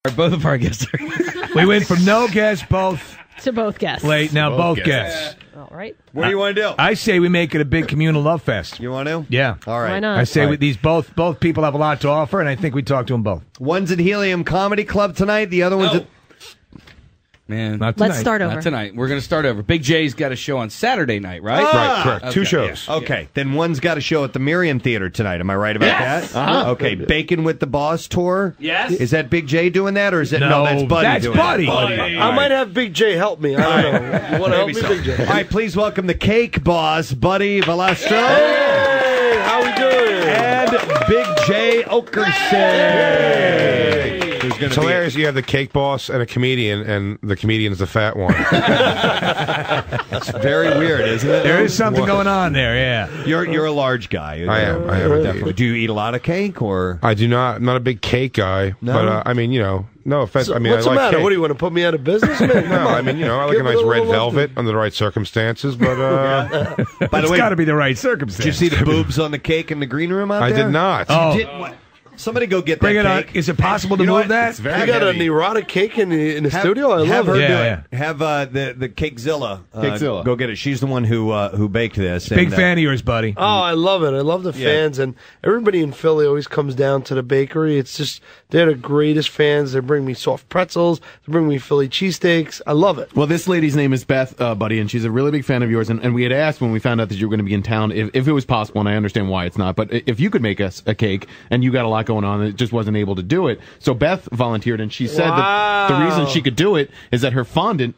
Both of our guests are. We went from no guests, both to both guests. Late, now both guests. All right. What do you want to do? I say we make it a big communal love fest. You want to? Yeah. All right. Why not? I say All right. these both people have a lot to offer, and I think we talk to them both. One's at Helium Comedy Club tonight. The other one's at... Man, Not tonight. Let's start over. not tonight. We're going to start over. Big J's got a show on Saturday night, right? Ah! Correct. Okay, 2 shows. yeah. Okay, then one's got a show at the Miriam Theater tonight. Am I right about that? Okay, Bacon with the Boss tour. Yes. Is that Big J doing that, or is that no? That's Buddy. That's doing Buddy. It. I might have Big J help me. I don't know. You want to help me, Big J? All right, please welcome the Cake Boss Buddy Valastro Hey, how we doing? and Big J Okerson. Who's gonna It's hilarious. You have the cake boss and a comedian, and the comedian's the fat one. It's very weird, isn't it? There is something going on there, yeah. You're a large guy. I am. Definitely. Do you eat a lot of cake, or? I do not. I'm not a big cake guy, No? but I mean, no offense. So, I mean, what's I the like matter? cake. What do you want to put me out of business, man? No, I mean, I like a nice red velvet under the right circumstances, but By the It's way, got to be the right did circumstance. you see the boobs on the cake in the green room out I there? did not. Oh. Did what? Somebody go get Bring that it on. cake. Is it possible to You know move what? that? It's very You got heavy. an erotic cake in the Have- studio? I have love her it. do Yeah, it. Have the Cakezilla, Cakezilla. go get it. She's the one who baked this. Big and, fan of yours, buddy. Oh, I love it. I love the fans. And everybody in Philly always comes down to the bakery. It's just, they're the greatest fans. They bring me soft pretzels. They bring me Philly cheesesteaks. I love it. Well, this lady's name is Beth, buddy, and she's a really big fan of yours. And we had asked when we found out that you were going to be in town if it was possible, and I understand why it's not, but if you could make us a cake, and you got a lot going on, and it just wasn't able to do it. So Beth volunteered, and she said that the reason she could do it is that her fondant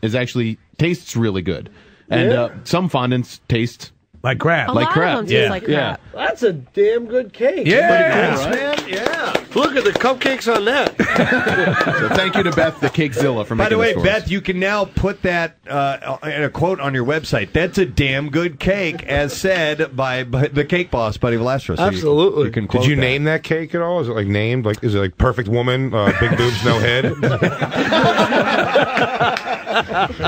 tastes really good. And some fondants taste Like crap. A like lot crap. of them taste like crap. That's a damn good cake. Yeah. Somebody makes, man. Yeah. Look at the cupcakes on that. So thank you to Beth, the Cakezilla, for By making the way, this for us. Beth, you can now put that in a quote on your website. That's a damn good cake, as said by the Cake Boss, Buddy Valastro. So Absolutely. You can quote Did you that. name that cake at all? Is it like named? Like, is it like perfect woman, big boobs, no head?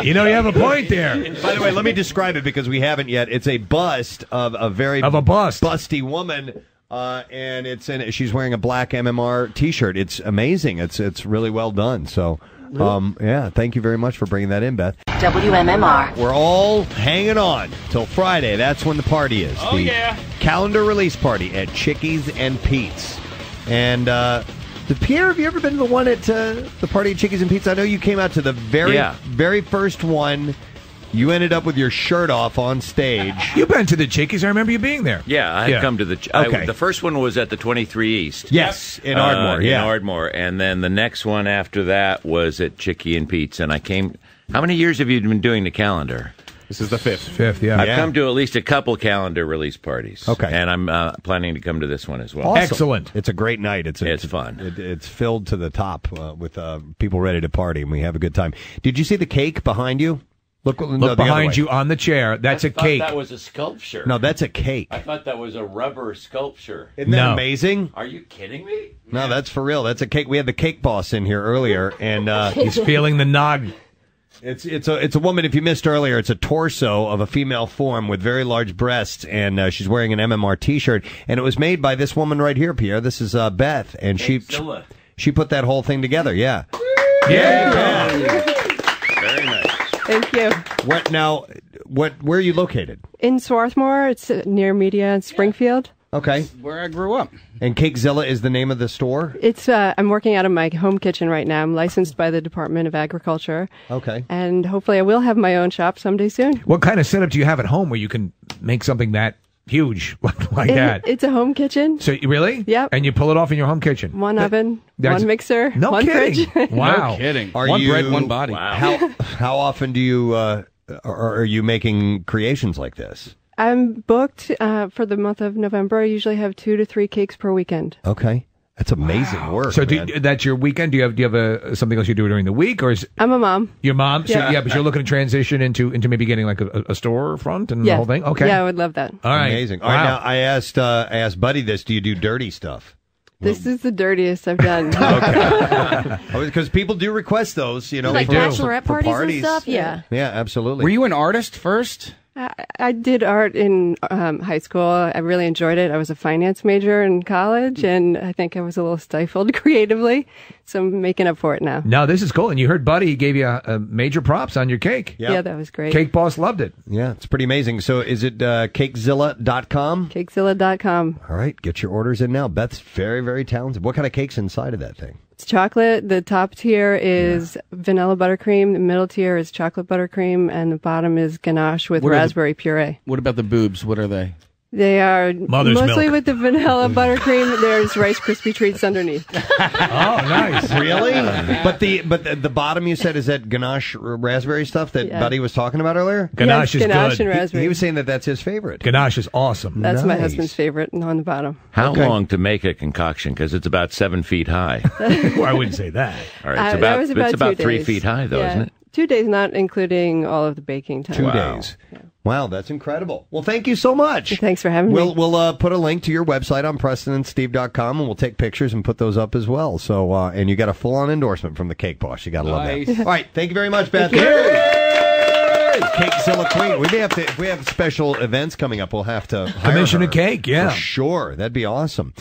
You know, you have a point there. By the way, let me describe it because we haven't yet. It's a bust of a very busty woman, and she's wearing a black MMR T-shirt. It's amazing. It's really well done. So, thank you very much for bringing that in, Beth. WMMR. We're all hanging on till Friday. That's when the party is. Oh, the yeah. calendar release party at Chickies and Pete's. And Pierre, have you ever been to the one at the party at Chickies and Pete's? I know you came out to the very first one. You ended up with your shirt off on stage. You've been to the Chickies. I remember you being there. Yeah, I've come to the... Okay. The first one was at the 23 East. Yes, in Ardmore. In Ardmore. And then the next one after that was at Chickie and Pete's. And I came... How many years have you been doing the calendar? This is the fifth. Fifth, yeah. I've come to at least a couple calendar release parties. Okay. And I'm planning to come to this one as well. Awesome. Excellent. It's a great night. It's fun. It's filled to the top with people ready to party, and we have a good time. Did you see the cake behind you? Look Look the other behind way. you on the chair. That's a cake. I thought that was a sculpture. No, that's a cake. I thought that was a rubber sculpture. Isn't that amazing? Are you kidding me? No, that's for real. That's a cake. We had the Cake Boss in here earlier, and He's feeling the nog. It's a woman. If you missed earlier, it's a torso of a female form with very large breasts, and she's wearing an MMR T-shirt. And it was made by this woman right here, Pierre. This is Beth, and she put that whole thing together. Yeah. Very nice. Thank you. Where are you located? In Swarthmore, it's near Media and Springfield. Okay. Where I grew up. And Cakezilla is the name of the store? It's I'm working out of my home kitchen right now. I'm licensed by the Department of Agriculture. Okay. And hopefully I will have my own shop someday soon. What kind of setup do you have at home where you can make something that huge like that? It's a home kitchen. So really? Yep. And you pull it off in your home kitchen? One oven, that's- one mixer, No one kidding. fridge. Wow. No kidding. Are one you- bread, one body. Wow. How often do you are you making creations like this? I'm booked for the month of November. I usually have 2 to 3 cakes per weekend. Okay. That's amazing work. So man. that's your weekend? Do you have something else you do during the week, or is I'm a mom. your mom? So, Yeah. but you're looking to transition into maybe getting like a storefront and the Yeah. whole thing. Okay, Yeah, I would love that. all right, Amazing. All Wow. right, now I asked Buddy this. Do you do dirty stuff? This is the dirtiest I've done. Because people do request those, Like for bachelorette for parties parties and stuff? Yeah. Yeah, absolutely. Were you an artist first? I did art in high school. I really enjoyed it. I was a finance major in college, and I think I was a little stifled creatively, so I'm making up for it now. No, this is cool. And you heard Buddy gave you major props on your cake. Yeah, that was great. Cake Boss loved it. Yeah, it's pretty amazing. So is it Cakezilla.com? Cakezilla.com. All right, get your orders in now. Beth's very, very talented. What kind of cake's inside of that thing? It's chocolate. The top tier is vanilla buttercream. The middle tier is chocolate buttercream, and the bottom is ganache with raspberry puree. What about the boobs? What are they? They are Mother's mostly milk. with the vanilla buttercream. There's Rice Krispie treats underneath. Oh, nice. Really? But the bottom you said is that ganache raspberry stuff that Buddy was talking about earlier? Ganache is ganache good. and raspberry. He was saying that that's his favorite. Ganache is awesome. That's my Nice. husband's favorite, and on the bottom. How long to make a concoction? Because it's about 7 feet high. Well, I wouldn't say that. All right, it's That was it's about 2 3 days. feet high, though, Yeah. isn't it? 2 days, not including all of the baking time. 2 days. Wow, that's incredible. Well, thank you so much. Thanks for having me. We'll put a link to your website on PrestonandSteve.com, and we'll take pictures and put those up as well. So, and you got a full-on endorsement from the Cake Boss. You got to love Nice. that. All right, thank you very much, Beth. Cakezilla Queen. We may have to, if we have special events coming up, we'll have to hire Commission her. a cake, yeah. For sure. That'd be awesome.